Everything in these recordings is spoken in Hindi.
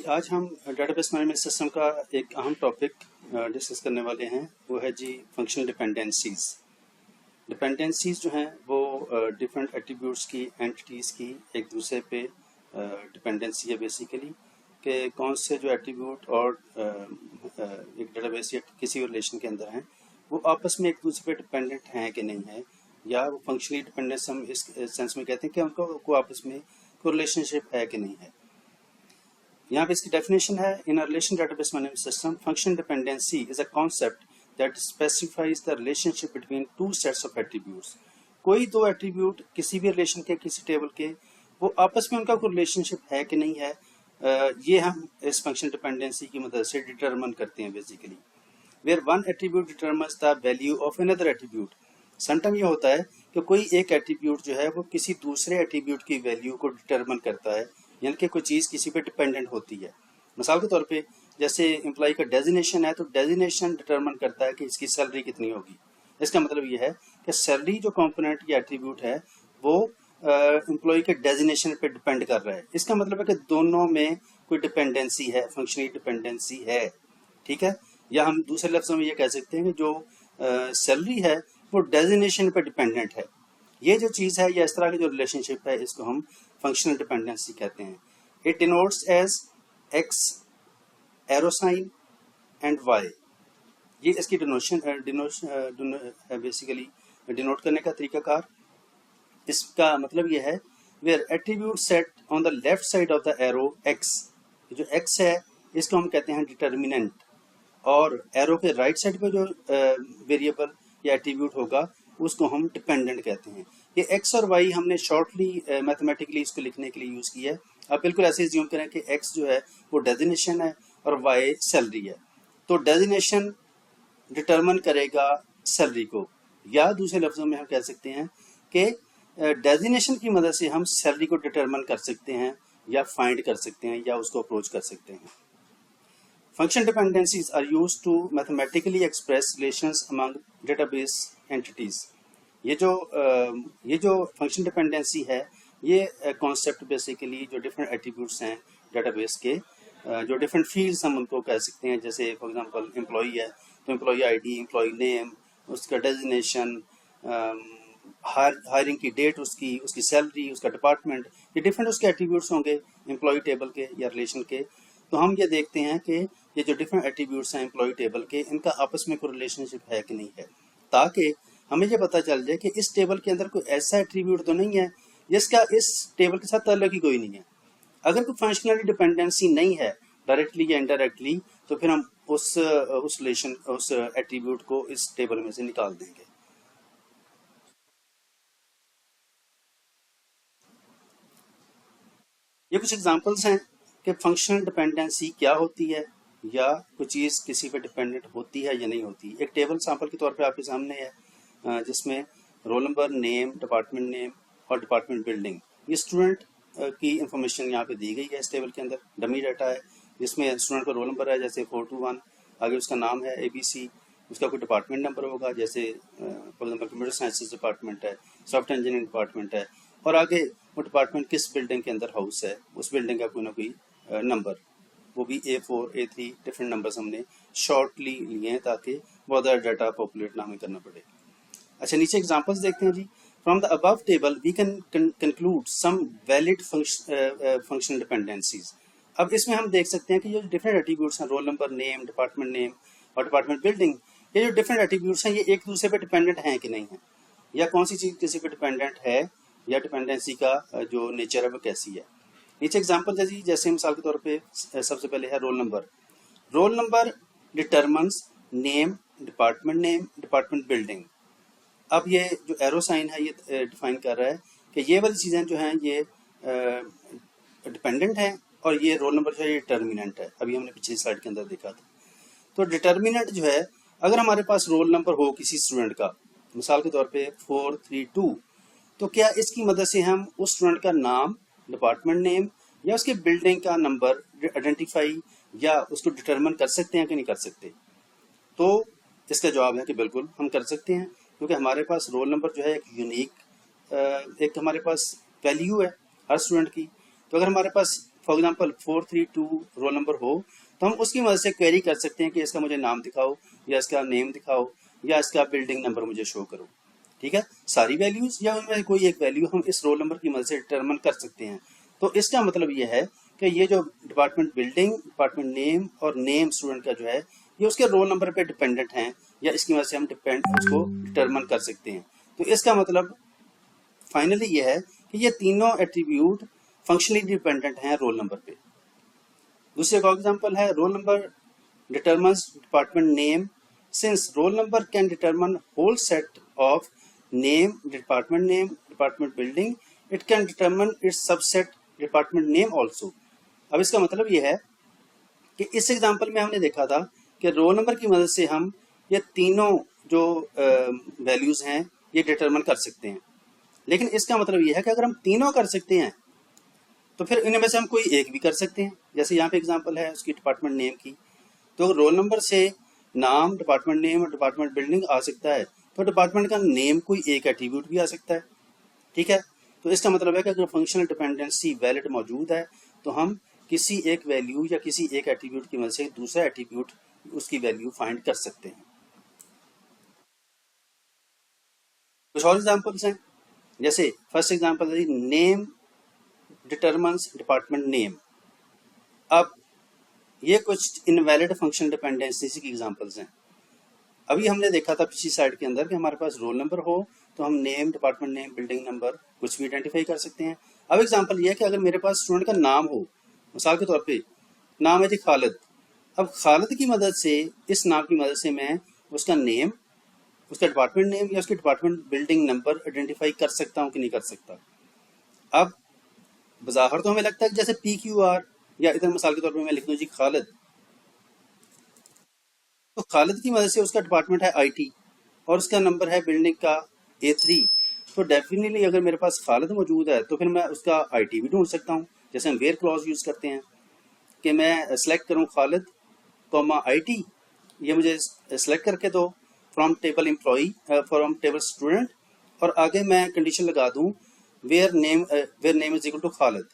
जी, आज हम डेटाबेस मैनेजमेंट सिस्टम का एक अहम टॉपिक डिस्कस करने वाले हैं। वो है जी फंक्शनल डिपेंडेंसीज। डिपेंडेंसीज जो हैं वो डिफरेंट एट्रीब्यूट्स की, एंटिटीज़ की एक दूसरे पे डिपेंडेंसी है बेसिकली, कि कौन से जो एट्रीब्यूट और एक डेटाबेस या किसी रिलेशन के अंदर हैं वो आपस में एक दूसरे पे डिपेंडेंट हैं कि नहीं है, या वो फंक्शनली डिपेंडेंस हम इस सेंस में कहते हैं कि उनको आपस में कोई रिलेशनशिप है कि नहीं है। यहाँ पे इसकी डेफिनेशन है, in a relation database management system function dependency is a concept that specifies the relationship between two sets of attributes. कोई दो एट्रीब्यूट किसी भी रिलेशन के, किसी टेबल के, वो आपस में उनका कोई रिलेशनशिप है कि नहीं है, ये हम इस फंक्शन डिपेंडेंसी की मदद से डिटरमिन करते हैं basically. Where one attribute determines the value of another attribute. Sometime ये होता है कि कोई एक एट्रीब्यूट जो है वो किसी दूसरे एट्रीब्यूट की वैल्यू को डिटरमिन करता है, यानी कि कोई चीज़ किसी पे डिपेंडेंट होती है। मिसाल के तौर पे जैसे एम्प्लॉय का डेजिग्नेशन है, तो डेजिग्नेशन डिटरमिन करता है कि इसकी सैलरी कितनी होगी। इसका मतलब ये है कि सैलरी जो कंपोनेंट या एट्रीब्यूट है वो एम्प्लॉय के डेजिग्नेशन पे डिपेंड कर रहा है। इसका मतलब है कि दोनों में कोई डिपेंडेंसी है, फंक्शनल डिपेंडेंसी है, ठीक है। या हम दूसरे लफ्ज़ों में ये कह सकते हैं कि जो सैलरी है वो डेजिग्नेशन पे डिपेंडेंट है। ये जो चीज़ है या इस तरह की जो रिलेशनशिप है, इसको हम फंक्शनल डिपेंडेंसी कहते हैं। It denotes as X arrow sign and Y. ये इसकी डिनोशन है बेसिकली, डिनोट करने का तरीकाकार। इसका मतलब ये है, where attribute set on the left side of the arrow X. जो एक्स है इसको हम कहते हैं डिटर्मिनेंट, और एरो के राइट साइड पे जो वेरिएबल या एट्रीब्यूट होगा उसको हम डिपेंडेंट कहते हैं। ये एक्स और वाई हमने शॉर्टली मैथमेटिकली इसको लिखने के लिए यूज़ किया है। अब बिल्कुल ऐसे ज्यूम करें कि एक्स जो है वो डेजिग्नेशन है और वाई सैलरी है, तो डेजिग्नेशन डिटरमिन करेगा सैलरी को, या दूसरे लफ्ज़ों में हम कह सकते हैं कि डेजिग्नेशन की मदद से हम सैलरी को डिटरमिन कर सकते हैं, या फाइंड कर सकते हैं, या उसको अप्रोच कर सकते हैं। Function dependencies are used to mathematically express relations among database entities. ये जो फंक्शन डिपेंडेंसी है, ये कॉन्सेप्ट बेसिकली जो डिफरेंट एट्रीब्यूट्स हैं डेटाबेस के, जो डिफरेंट फील्ड्स हम उनको कह सकते हैं। जैसे फॉर एग्जांपल एम्प्लॉई है तो एम्प्लॉई आईडी, एम्प्लॉई नेम, उसका डेजिग्नेशन, हायरिंग की डेट, उसकी सैलरी, उसका डिपार्टमेंट, ये डिफरेंट उसके एट्रीब्यूट्स होंगे एम्प्लॉई टेबल के या रिलेशन के। तो हम ये देखते हैं कि ये जो डिफरेंट एट्रीब्यूट्स हैं एम्प्लॉय टेबल के, इनका आपस में कोई रिलेशनशिप है कि नहीं है, ताकि हमें ये पता चल जाए कि इस टेबल के अंदर कोई ऐसा एट्रीब्यूट तो नहीं है जिसका इस टेबल के साथ ताल्लुक ही कोई नहीं है। अगर कोई फंक्शनल डिपेंडेंसी नहीं है डायरेक्टली या इनडायरेक्टली, तो फिर हम उस रिलेशन, उस एट्रीब्यूट को इस टेबल में से निकाल देंगे। ये कुछ एग्जांपल्स हैं कि फंक्शनल डिपेंडेंसी क्या होती है, या कोई चीज़ किसी पे डिपेंडेंट होती है या नहीं होती। एक टेबल सैंपल के तौर पे आपके सामने है, जिसमें role number, name, department name और डिपार्टमेंट बिल्डिंग, ये स्टूडेंट की इंफॉर्मेशन यहाँ पे दी गई है। इस टेबल के अंदर डमी डाटा है जिसमें स्टूडेंट का रोल नंबर है जैसे 421, आगे उसका नाम है ABC, उसका कोई डिपार्टमेंट नंबर होगा जैसे for example computer sciences department है, सॉफ्टवेयर इंजीनियरिंग डिपार्टमेंट है, और आगे वो डिपार्टमेंट किस बिल्डिंग के अंदर हाउस है, उस बिल्डिंग का कोई ना कोई नंबर, वो भी A4, A3 डिफरेंट नंबर्स हमने शॉर्टली लिए हैं ताकि बहुत ज़्यादा डाटा पॉपुलेट ना हमें करना पड़े। अच्छा, नीचे एग्जांपल्स देखते हैं जी। From the above table we can conclude some valid functional dependencies. अब इसमें हम देख सकते हैं कि ये डिफरेंट एट्रीब्यूट्स हैं, रोल नंबर, नेम और डिपार्टमेंट बिल्डिंग, ये जो डिफरेंट एट्रीब्यूट्स हैं ये एक दूसरे पे डिपेंडेंट हैं कि नहीं है, या कौन सी चीज़ किसी पे डिपेंडेंट है, या डिपेंडेंसी का जो नेचर है वो कैसी है। नीचे एग्जांपल है जी, जैसे मिसाल के तौर पे सबसे पहले है roll number. Role number determines name, department building. अब ये जो एरो साइन है ये डिफाइन कर रहा है कि ये वाली चीज़ें जो हैं ये डिपेंडेंट हैं, और ये रोल नंबर जो है ये डिटर्मिनेंट है। अभी हमने पिछली स्लाइड के अंदर देखा था। तो डिटर्मिनेंट जो है, अगर हमारे पास रोल नंबर हो किसी स्टूडेंट का, मिसाल के तौर पे 432, तो क्या इसकी मदद से हम उस स्टूडेंट का नाम, डिपार्टमेंट नेम या उसके बिल्डिंग का नंबर आइडेंटिफाई या उसको डिटरमिन कर सकते हैं कि नहीं कर सकते? तो इसका जवाब है कि बिल्कुल हम कर सकते हैं, क्योंकि हमारे पास रोल नंबर जो है एक यूनिक एक हमारे पास वैल्यू है हर स्टूडेंट की। तो अगर हमारे पास फॉर एग्जांपल 432 रोल नंबर हो तो हम उसकी मदद से क्वेरी कर सकते हैं कि इसका मुझे नाम दिखाओ या इसका नेम दिखाओ या इसका बिल्डिंग नंबर मुझे शो करो। ठीक है, सारी वैल्यूज या उनमें कोई एक वैल्यू हम इस रोल नंबर की मदद से डिटरमिन कर सकते हैं। तो इसका मतलब ये है कि ये जो डिपार्टमेंट बिल्डिंग, डिपार्टमेंट नेम और नेम स्टूडेंट का जो है ये उसके रोल नंबर पे डिपेंडेंट हैं या इसकी वजह से हम उसको डिटरमिन कर सकते हैं। तो इसका मतलब फाइनली ये है कि ये तीनों एट्रीब्यूट फंक्शनली डिपेंडेंट हैं रोल नंबर पे। दूसरे का एग्जांपल है roll number determines department name since roll number can determine whole set of name department building it can determine its subset department name also. अब इसका मतलब ये है कि इस एग्जांपल में हमने देखा था कि रोल नंबर की मदद से हम ये तीनों जो वैल्यूज हैं ये डिटरमिन कर सकते हैं, लेकिन इसका मतलब ये है कि अगर हम तीनों कर सकते हैं तो फिर इनमें से हम कोई एक भी कर सकते हैं। जैसे यहाँ पे एग्जांपल है उसकी डिपार्टमेंट नेम की, तो रोल नंबर से नाम, डिपार्टमेंट नेम और डिपार्टमेंट बिल्डिंग आ सकता है, तो डिपार्टमेंट का नेम कोई एक एट्रीब्यूट भी आ सकता है। ठीक है, तो इसका मतलब है कि अगर फंक्शनल डिपेंडेंसी वैलिड मौजूद है तो हम किसी एक वैल्यू या किसी एक एट्रीब्यूट की मदद से दूसरा एट्रीब्यूट उसकी वैल्यू फाइंड कर सकते हैं। कुछ और एग्जांपल्स हैं, जैसे फर्स्ट एग्जांपल है नेम डिटरमिन्स डिपार्टमेंट नेम। अब ये कुछ इनवैलिड फंक्शनल डिपेंडेंसी की एग्जांपल्स हैं। अभी हमने देखा था पिछली स्लाइड के अंदर कि हमारे पास रोल नंबर हो तो हम name, department name, building number कुछ भी आइडेंटिफाई कर सकते हैं। अब एग्जांपल ये है कि अगर मेरे पास स्टूडेंट का नाम हो, मिसाल के तौर पे नाम है जी खालिद, अब खालिद की मदद से, इस नाम की मदद से मैं उसका नेम, उसका डिपार्टमेंट नेम या उसके डिपार्टमेंट बिल्डिंग नंबर आइडेंटिफाई कर सकता हूँ कि नहीं कर सकता। अब बज़ाहिर तो हमें लगता है कि जैसे PQR या इधर मिसाल के तौर पे मैं लिख दूँ जी खालिद, तो खालिद की मदद से उसका डिपार्टमेंट है IT और उसका नंबर है बिल्डिंग का A3, तो डेफिनेटली अगर मेरे पास खालिद मौजूद है तो फिर मैं उसका IT भी ढूंढ सकता हूँ। जैसे हम वेयर क्लॉज यूज़ करते हैं कि मैं सेलेक्ट करूँ खालिद कॉमा IT, ये मुझे सेलेक्ट करके दो from table employee, from table student, और आगे मैं कंडीशन लगा दूँ where name is equal to Khalid.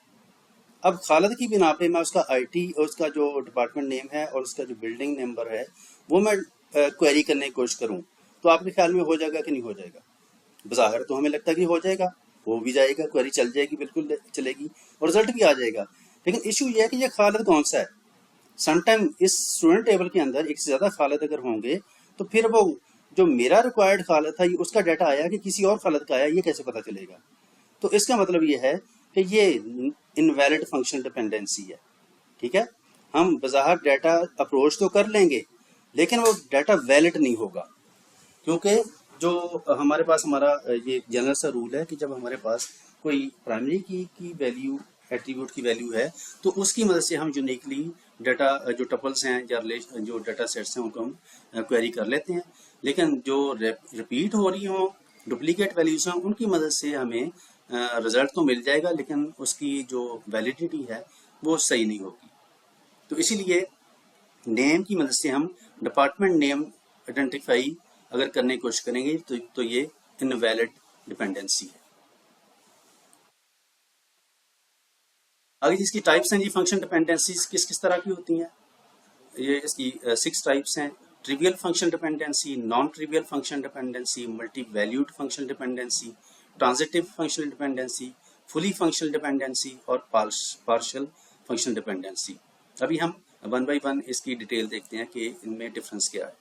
अब खालिद की बिना पे मैं उसका IT और उसका जो डिपार्टमेंट नेम है और उसका जो बिल्डिंग नंबर है वो मैं क्वेरी करने की कोशिश करूं, तो आपके ख्याल में हो जाएगा कि नहीं हो जाएगा? बज़ाहिर तो हमें लगता है कि हो जाएगा, हो भी जाएगा, क्वेरी चल जाएगी, बिल्कुल चलेगी और रिजल्ट भी आ जाएगा। लेकिन इशू ये है कि ये खालिद कौन सा है। समटाइम इस स्टूडेंट टेबल के अंदर एक से ज़्यादा खालिद अगर होंगे तो फिर वो जो मेरा रिक्वायर्ड खालिद था उसका डाटा आया कि किसी और खालिद का आया, ये कैसे पता चलेगा? तो इसका मतलब ये है कि ये इनवैलिड फंक्शनल डिपेंडेंसी है। ठीक है, हम बज़ाहिर डाटा अप्रोच तो कर लेंगे लेकिन वो डाटा वैलिड नहीं होगा, क्योंकि जो हमारे पास हमारा ये जनरल सा रूल है कि जब हमारे पास कोई प्राइमरी की वैल्यू, एट्रीब्यूट की वैल्यू है तो उसकी मदद से हम यूनिकली डाटा जो टपल्स हैं या जो डाटा सेट्स हैं उनको हम क्वेरी कर लेते हैं, लेकिन जो रिपीट हो रही हो, डुप्लीकेट वैल्यूज हों, उनकी मदद से हमें रिजल्ट तो मिल जाएगा लेकिन उसकी जो वैलिडिटी है वो सही नहीं होगी। तो इसीलिए नेम की मदद से हम डिपार्टमेंट नेम आइडेंटिफाई अगर करने की कोशिश करेंगे तो ये इनवैलिड डिपेंडेंसी है। आगे इसकी टाइप्स हैं जी, फंक्शन डिपेंडेंसीज किस किस तरह की होती हैं। ये इसकी 6 टाइप्स हैं। Trivial function dependency, non trivial function dependency, multi valued function dependency, transitive functional dependency, fully functional dependency और पार्शियल फंक्शनल डिपेंडेंसी। अभी हम वन बाय वन इसकी डिटेल देखते हैं कि इनमें डिफरेंस क्या है।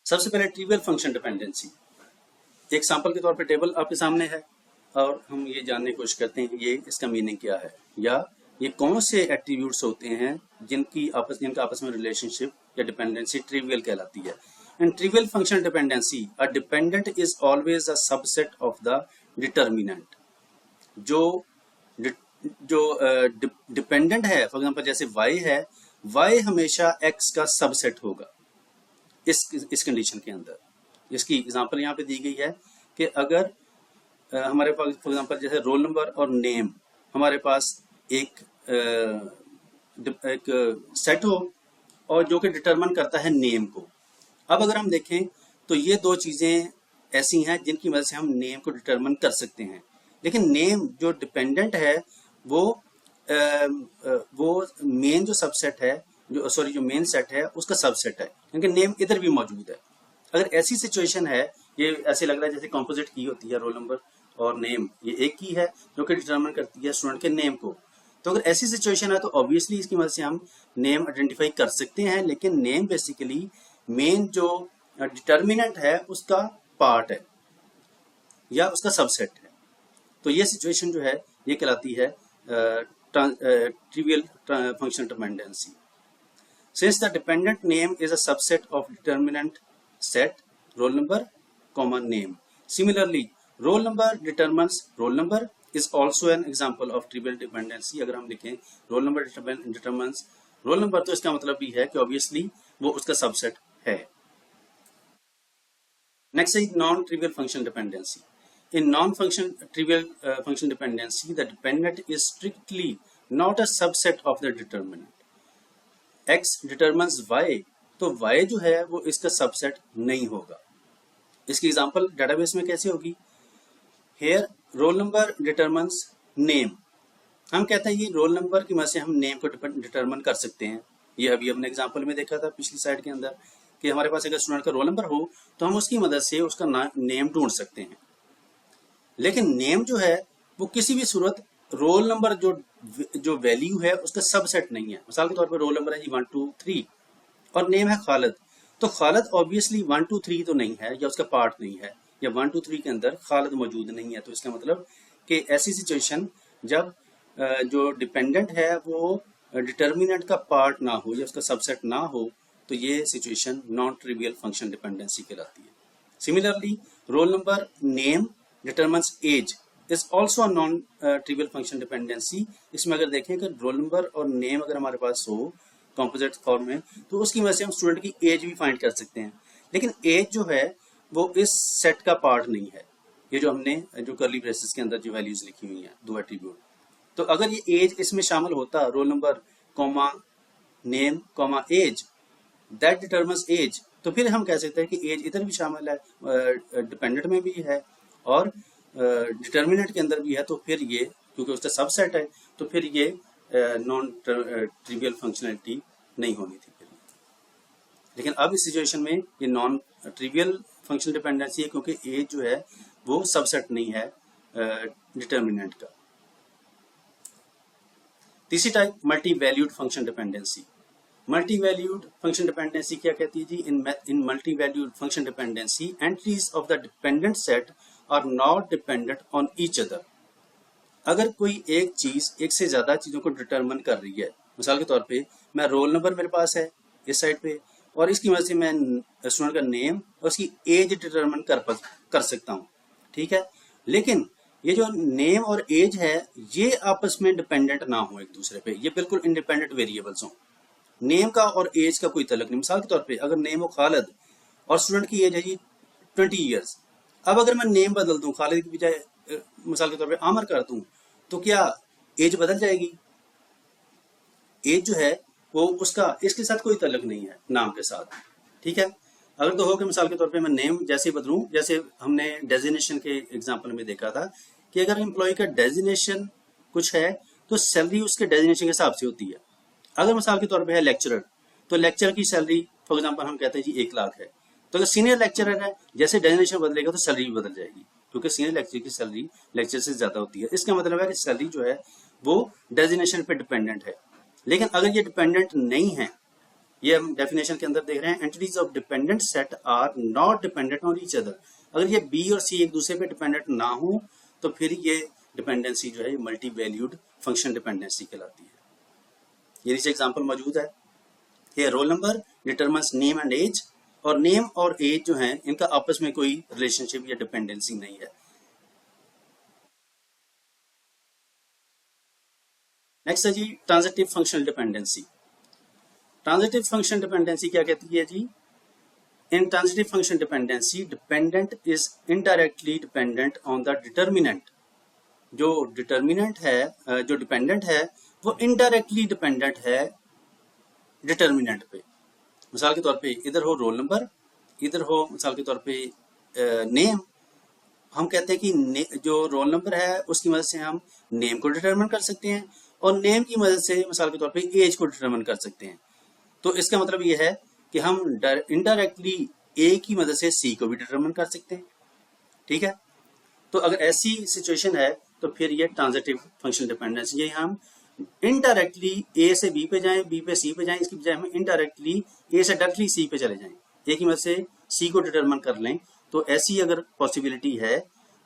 सबसे पहले ट्रिवियल फंक्शन डिपेंडेंसी। एक सैंपल के तौर पे टेबल आपके सामने है और हम ये जानने की कोशिश करते हैं कि ये इसका मीनिंग क्या है या ये कौन से एट्रीब्यूट्स होते हैं जिनका आपस में रिलेशनशिप या डिपेंडेंसी ट्रिवियल कहलाती है। In trivial functional dependency, a dependent is always a subset of the determinant. जो डिपेंडेंट है, फॉर एग्जांपल जैसे y है, y हमेशा x का सबसेट होगा इस कंडीशन के अंदर। इसकी एग्जांपल यहाँ पे दी गई है कि अगर हमारे पास फॉर एग्जांपल जैसे रोल नंबर और नेम हमारे पास एक सेट हो और जो कि डिटरमिन करता है नेम को। अब अगर हम देखें तो ये दो चीज़ें ऐसी हैं जिनकी वजह से हम नेम को डिटरमिन कर सकते हैं, लेकिन नेम जो डिपेंडेंट है वो मेन जो सबसेट है, जो मेन सेट है उसका सबसेट है, क्योंकि नेम इधर भी मौजूद है। अगर ऐसी सिचुएशन है, ये ऐसे लग रहा है जैसे कॉम्पोजिट की होती है, रोल नंबर और नेम ये एक की है जो कि डिटरमिन करती है स्टूडेंट के नेम को। तो अगर ऐसी सिचुएशन है तो ऑब्वियसली इसकी मदद से हम नेम आइडेंटिफाई कर सकते हैं, लेकिन नेम बेसिकली मेन जो डिटर्मिनेंट है उसका पार्ट है या उसका सबसेट है। तो ये सिचुएशन जो है ये कहलाती है trivial functional dependency. Since the dependent name is a subset of determinant set roll number, name. Similarly, roll number determines roll number is also an example of trivial dependency. अगर हम लिखें roll number determines roll number, तो इसका मतलब भी है कि obviously वो उसका subset है। Next is non-trivial function dependency. In non-function trivial function dependency, the dependent is strictly not a subset of the determinant. X determines Y, तो Y जो है वो इसका सबसेट नहीं होगा। इसकी एग्जांपल डेटाबेस में कैसे होगी? Here role number determines name. हम कहते हैं ये रोल नंबर की मदद से हम नेम को डिटरमिन कर सकते हैं। ये अभी हमने एग्जांपल में देखा था पिछली साइड के अंदर कि हमारे पास अगर स्टूडेंट का रोल नंबर हो तो हम उसकी मदद से उसका नेम ढूंढ सकते हैं। लेकिन नेम जो है वो किसी भी सूरत रोल नंबर जो वैल्यू है उसका सबसेट नहीं है। मिसाल के तौर पर रोल नंबर है जी 1 2 3 और नेम है खालिद, तो खालिद ऑब्वियसली 1 2 3 तो नहीं है या उसका पार्ट नहीं है, या 1 2 3 के अंदर खालिद मौजूद नहीं है। तो इसका मतलब कि ऐसी सिचुएशन जब जो डिपेंडेंट है वो डिटर्मिनेंट का पार्ट ना हो या उसका सबसेट ना हो, तो ये situation non trivial function dependency कहलाती है। Similarly roll number name determines age is also non trivial function dependency. इसमें अगर देखें कि रोल नंबर और नेम अगर हमारे पास हो कॉम्पोजिट फॉर्म में, तो उसकी वजह से हम स्टूडेंट की एज भी फाइंड कर सकते हैं। लेकिन एज जो है वो इस सेट का पार्ट नहीं है। ये जो हमने जो कर्ली ब्रेसेस के अंदर जो वैल्यूज लिखी हुई हैं, दो एट्रीब्यूट, तो अगर ये एज इसमें शामिल होता, role number comma name comma age, that determines age, तो फिर हम कह सकते हैं कि एज इधर भी शामिल है, डिपेंडेंट में भी है और डिटर्मिनेंट के अंदर भी है। तो फिर ये क्योंकि उसका सबसेट है तो फिर ये नॉन ट्रिवियल फंक्शनैलिटी नहीं होनी थी फिर। लेकिन अब इस सिचुएशन में ये नॉन ट्रिवियल फंक्शनल डिपेंडेंसी है क्योंकि एज जो है वो सबसेट नहीं है डिटर्मिनेंट का। तीसरी type multi valued function dependency. Multi valued function dependency क्या कहती है जी? In multi valued function dependency entries of the dependent set are not dependent on each other. अगर कोई एक चीज एक से ज्यादा चीजों को डिटरमिन कर रही है, मिसाल के तौर पे मैं रोल नंबर मेरे पास है इस साइड पे और इसकी वजह से मैं स्टूडेंट का नेम और उसकी एज डिटरमिन कर सकता हूँ, ठीक है। लेकिन ये जो नेम और एज है ये आपस में डिपेंडेंट ना हो एक दूसरे पे, ये बिल्कुल इंडिपेंडेंट वेरिएबल्स हों। नेम का और एज का कोई तल्लुक नहीं। मिसाल के तौर पे अगर नेम हो खालिद और स्टूडेंट की एज है जी 20 ईयर्स, अब अगर मैं नेम बदल दूं, खालिद की बजाय मिसाल के तौर पे आमर कर दूं, तो क्या एज बदल जाएगी? एज जो है वो उसका इसके साथ कोई तल्लुक नहीं है नाम के साथ, ठीक है। अगर तो हो कि मिसाल के तौर पे मैं नेम जैसे बदलूं, जैसे हमने डेजिग्नेशन के एग्जांपल में देखा था कि अगर एम्प्लॉय का डेजिग्नेशन कुछ है तो सैलरी उसके डेजिग्नेशन के हिसाब से होती है। अगर मिसाल के तौर पे है लेक्चरर, तो लेक्चरर की सैलरी फॉर एग्जांपल हम कहते हैं जी 1 लाख है, तो अगर सीनियर लेक्चरर है जैसे डेजिग्नेशन बदलेगा तो सैलरी भी बदल जाएगी, क्योंकि सीनियर लेक्चरर की सैलरी लेक्चर से ज्यादा होती है। इसका मतलब है कि सैलरी जो है वो डेजिग्नेशन पे डिपेंडेंट है। लेकिन अगर ये डिपेंडेंट नहीं है, ये हम डेफिनेशन के अंदर देख रहे हैं, entities of dependent set are not dependent on each other. अगर ये बी और सी एक दूसरे पे डिपेंडेंट ना हो तो फिर ये डिपेंडेंसी जो है मल्टी वैल्यूड फंक्शन डिपेंडेंसी कहलाती है। ये नीचे एग्जांपल मौजूद है। ये role number determines name and age, और नेम और एज जो है इनका आपस में कोई रिलेशनशिप या डिपेंडेंसी नहीं है। नेक्स्ट है जी transitive functional dependency. Transitive function dependency क्या कहती है जी? In transitive function dependency dependent is indirectly dependent on the determinant. जो डिटर्मिनेंट है, जो डिपेंडेंट है वो इनडायरेक्टली डिपेंडेंट है डिटर्मिनेंट पे। मिसाल के तौर पे इधर हो रोल नंबर, इधर हो मिसाल के तौर पे नेम, हम कहते हैं कि जो रोल नंबर है उसकी मदद से हम नेम को डिटरमिन कर सकते हैं और नेम की मदद से मिसाल के तौर पे एज को डिटरमिन कर सकते हैं। तो इसका मतलब ये है कि हम इनडायरेक्टली ए की मदद से सी को भी डिटरमिन कर सकते हैं। ठीक है, तो अगर ऐसी सिचुएशन है तो फिर ये ट्रांजिटिव फंक्शनल डिपेंडेंसी, ये हम इनडायरेक्टली ए से बी पे जाएं, बी पे सी पे जाएं, इसकी बजाय हम इनडायरेक्टली ए से डायरेक्टली सी पे चले जाएं, ए की मदद से सी को डिटरमिन कर लें। तो ऐसी अगर पॉसिबिलिटी है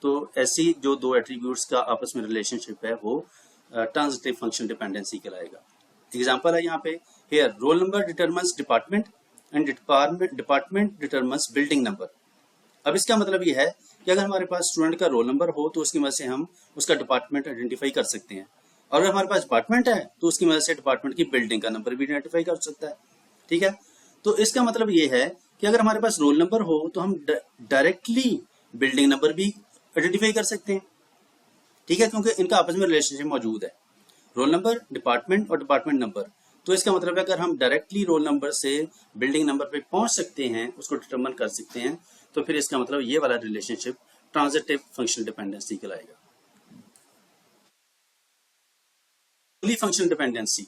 तो ऐसी जो दो एट्रीब्यूट्स का आपस में रिलेशनशिप है वो ट्रांजिटिव फंक्शनल डिपेंडेंसी कहलाएगा। एग्जांपल है यहाँ पे, here role number determines department and department determines building number. अब इसका मतलब ये है कि अगर हमारे पास स्टूडेंट का रोल नंबर हो तो उसकी मदद से हम उसका डिपार्टमेंट आइडेंटिफाई कर सकते हैं, और अगर हमारे पास डिपार्टमेंट है तो उसकी मदद से डिपार्टमेंट की बिल्डिंग का नंबर भी आइडेंटिफाई कर सकता है। ठीक है, तो इसका मतलब ये है कि अगर हमारे पास रोल नंबर हो तो हम डायरेक्टली बिल्डिंग नंबर भी आइडेंटिफाई कर सकते हैं। ठीक है, क्योंकि इनका आपस में रिलेशनशिप मौजूद है, रोल नंबर डिपार्टमेंट और डिपार्टमेंट नंबर। तो इसका मतलब है अगर हम डायरेक्टली रोल नंबर से बिल्डिंग नंबर पे पहुंच सकते हैं, उसको डिटरमिन कर सकते हैं, तो फिर इसका मतलब ये वाला रिलेशनशिप ट्रांजिटिव फंक्शनल डिपेंडेंसी कहलाएगा। Fully functional dependency,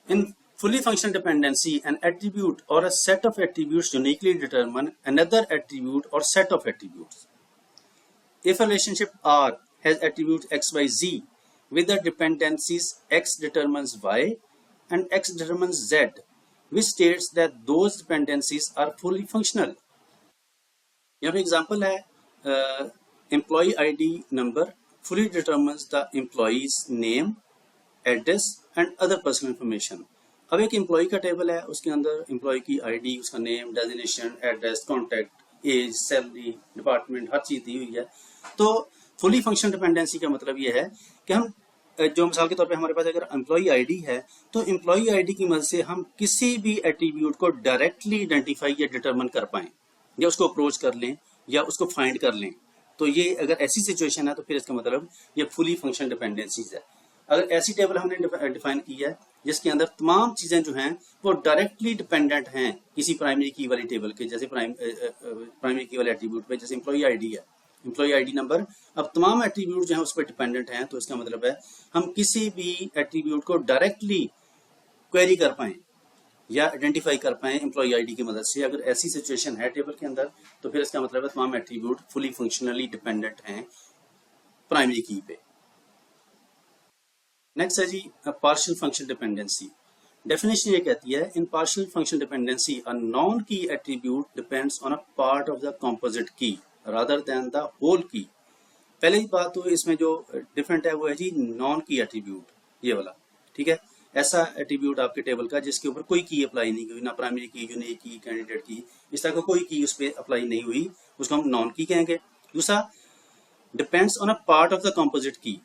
in fully functional dependency, an attribute or a set of attributes uniquely determine another attribute or set of attributes. If a relationship R has attributes x, y, z with the dependencies x determines y and x determines z, which states that those dependencies are fully functional. यहाँ पे एग्जाम्पल है, employee ID number fully determines the employee's name, address and other personal information. अब एक एम्प्लॉय का टेबल है, उसके अंदर एम्प्लॉय की आईडी, उसका name, designation, address, contact, age, salary, department, हर चीज दी हुई है। तो फुली फंक्शनल डिपेंडेंसी का मतलब ये है कि हम जो मिसाल के तौर पे हमारे पास अगर एम्प्लॉय आईडी है तो एम्प्लॉय आईडी की मदद से हम किसी भी एट्रीब्यूट को डायरेक्टली आइडेंटिफाई या डिटरमिन कर पाएं, या उसको अप्रोच कर लें या उसको फाइंड कर लें। तो ये अगर ऐसी सिचुएशन है तो फिर इसका मतलब ये फुली फंक्शनल डिपेंडेंसीज है। अगर ऐसी टेबल हमने डिफाइन की है जिसके अंदर तमाम चीजें जो हैं वो डायरेक्टली डिपेंडेंट हैं किसी प्राइमरी की वाली टेबल के, जैसे प्राइमरी की वाले एट्रीब्यूट पे, जैसे एम्प्लॉय आईडी है, एम्प्लॉय आईडी नंबर, अब तमाम एट्रीब्यूट जो हैं उस पर डिपेंडेंट हैं। तो इसका मतलब है हम किसी भी एट्रीब्यूट को डायरेक्टली क्वेरी कर पाएं या आइडेंटिफाई कर पाएं एम्प्लॉय आईडी की मदद से। अगर ऐसी सिचुएशन है टेबल के अंदर तो फिर इसका मतलब है तमाम एट्रीब्यूट फुली फंक्शनली डिपेंडेंट हैं प्राइमरी की पे। नेक्स्ट है जी पार्शियल फंक्शनल डिपेंडेंसी। डेफिनेशन ये कहती है, in partial functional dependency a non key attribute depends on a part of the composite key rather than the whole key. पहले ही बात तो इसमें जो डिफरेंट है वो है जी नॉन की एट्रीब्यूट, ये वाला। ठीक है, ऐसा एट्रीब्यूट आपके टेबल का जिसके ऊपर कोई की अप्लाई नहीं हुई, ना प्राइमरी की, यूनिक की, कैंडिडेट की, इस तरह का कोई की उस पर अप्लाई नहीं हुई, उसको हम नॉन की कहेंगे। दूसरा, depends on a part of the composite key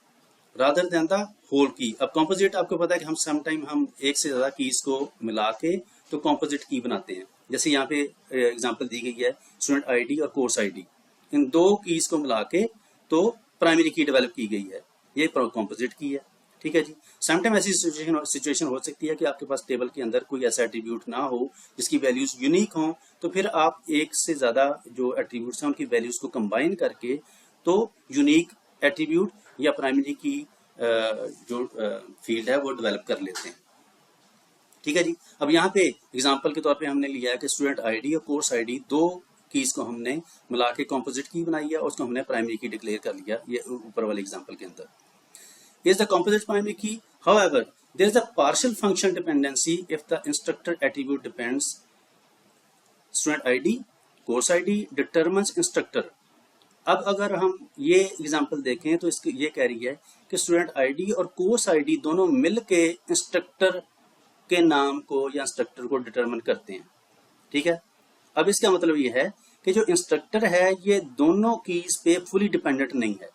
rather than the whole की। अब कंपोजिट आपको पता है कि हम समटाइम हम एक से ज्यादा कीज को मिला के तो कंपोजिट की बनाते हैं। जैसे यहाँ पे एग्जांपल दी गई है स्टूडेंट आईडी और कोर्स आईडी, इन दो कीज को मिला के तो प्राइमरी की डेवलप की गई है, ये कंपोजिट की है। ठीक है जी, समटाइम ऐसी सिचुएशन हो सकती है कि आपके पास टेबल के अंदर कोई ऐसा एट्रीब्यूट ना हो जिसकी वैल्यूज यूनिक हो, तो फिर आप एक से ज्यादा जो एट्रीब्यूट्स हैं उनकी वैल्यूज को कंबाइन करके तो यूनिक एट्रीब्यूट या प्राइमरी की जो फील्ड है वो डेवलप कर लेते हैं। ठीक है जी, अब यहाँ पे एग्जांपल के तौर पे हमने लिया है कि स्टूडेंट आईडी और कोर्स आईडी दो कीज को हमने मिला के कंपोजिट की बनाई है और उसको हमने प्राइमरी की डिक्लेयर कर लिया, ये ऊपर वाले एग्जांपल के अंदर। Is the composite primary key, however there is a partial function dependency if the instructor attribute depends student ID course ID determines instructor. अब अगर हम ये एग्जांपल देखें तो इसकी ये कह रही है कि स्टूडेंट आईडी और कोर्स आईडी दोनों मिल के इंस्ट्रक्टर के नाम को या इंस्ट्रक्टर को डिटरमिन करते हैं। ठीक है, अब इसका मतलब ये है कि जो इंस्ट्रक्टर है ये दोनों कीज पे फुली डिपेंडेंट नहीं है।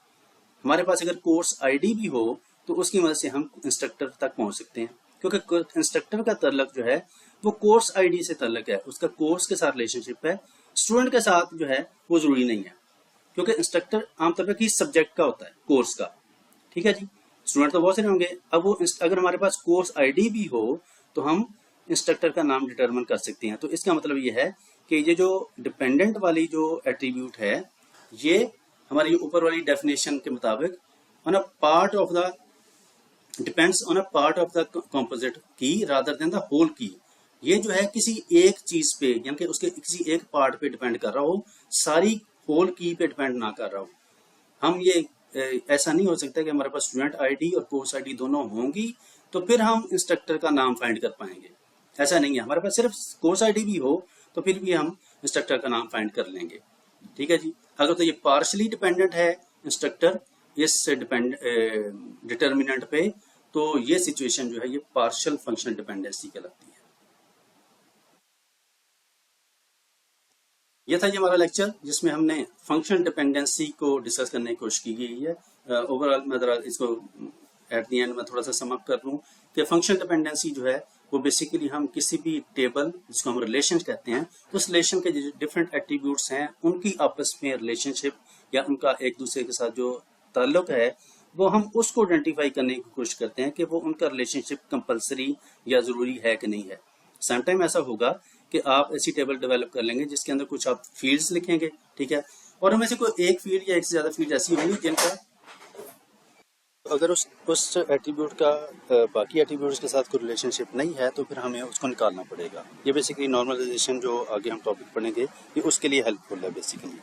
हमारे पास अगर कोर्स आईडी भी हो तो उसकी मदद से हम इंस्ट्रक्टर तक पहुंच सकते हैं, क्योंकि इंस्ट्रक्टर का तल्लक जो है वो कोर्स आईडी से तल्लक है, उसका कोर्स के साथ रिलेशनशिप है, स्टूडेंट के साथ जो है वो जरूरी नहीं है, क्योंकि इंस्ट्रक्टर आमतौर पर किस सब्जेक्ट का होता है, कोर्स का। ठीक है जी, स्टूडेंट तो बहुत सारे होंगे, अब वो अगर हमारे पास कोर्स आईडी भी हो तो हम इंस्ट्रक्टर का नाम डिटरमिन कर सकते हैं। तो इसका मतलब ये है कि ये जो डिपेंडेंट वाली जो एट्रीब्यूट है ये हमारी ऊपर वाली डेफिनेशन के मुताबिक on a part of the depends on a part of the composite key rather than the whole की। ये जो है किसी एक चीज पे यानी कि उसके किसी एक पार्ट पे डिपेंड कर रहा हो, सारी होल की पे डिपेंड ना कर रहा हो। हम ये ऐसा नहीं हो सकता कि हमारे पास स्टूडेंट आईडी और कोर्स आईडी दोनों होंगी तो फिर हम इंस्ट्रक्टर का नाम फाइंड कर पाएंगे। ऐसा नहीं है, हमारे पास सिर्फ कोर्स आईडी भी हो तो फिर भी हम इंस्ट्रक्टर का नाम फाइंड कर लेंगे। ठीक है जी। अगर तो ये पार्शली डिपेंडेंट है इंस्ट्रक्टर इस डिटर्मिनेंट पे, तो ये सिचुएशन जो है ये पार्शियल फंक्शनल डिपेंडेंसी कहलाती है। ये था ये हमारा लेक्चर जिसमें हमने फंक्शनल डिपेंडेंसी को डिस्कस करने की कोशिश की गई है। ओवरऑल मैं जरा इसको एट द एंड में थोड़ा सा सम अप कर लूँ कि फंक्शनल डिपेंडेंसी जो है वो बेसिकली हम किसी भी टेबल जिसको हम रिलेशन कहते हैं, उस रिलेशन के जो डिफरेंट एट्रीब्यूट्स हैं उनकी आपस में रिलेशनशिप या उनका एक दूसरे के साथ जो ताल्लुक है वो हम उसको आइडेंटिफाई करने की कोशिश करते हैं कि वो उनका रिलेशनशिप कंपलसरी या ज़रूरी है कि नहीं है। समटाइम ऐसा होगा कि आप ऐसी टेबल डेवलप कर लेंगे जिसके अंदर कुछ आप फील्ड्स लिखेंगे, ठीक है, और उनमें से कोई एक फील्ड या एक से ज़्यादा फील्ड ऐसी होंगी जिनका अगर उस एट्रीब्यूट का बाकी एट्रीब्यूट्स के साथ कोई रिलेशनशिप नहीं है तो फिर हमें उसको निकालना पड़ेगा। ये बेसिकली नॉर्मलाइजेशन जो आगे हम टॉपिक पढ़ेंगे ये उसके लिए हेल्पफुल है बेसिकली।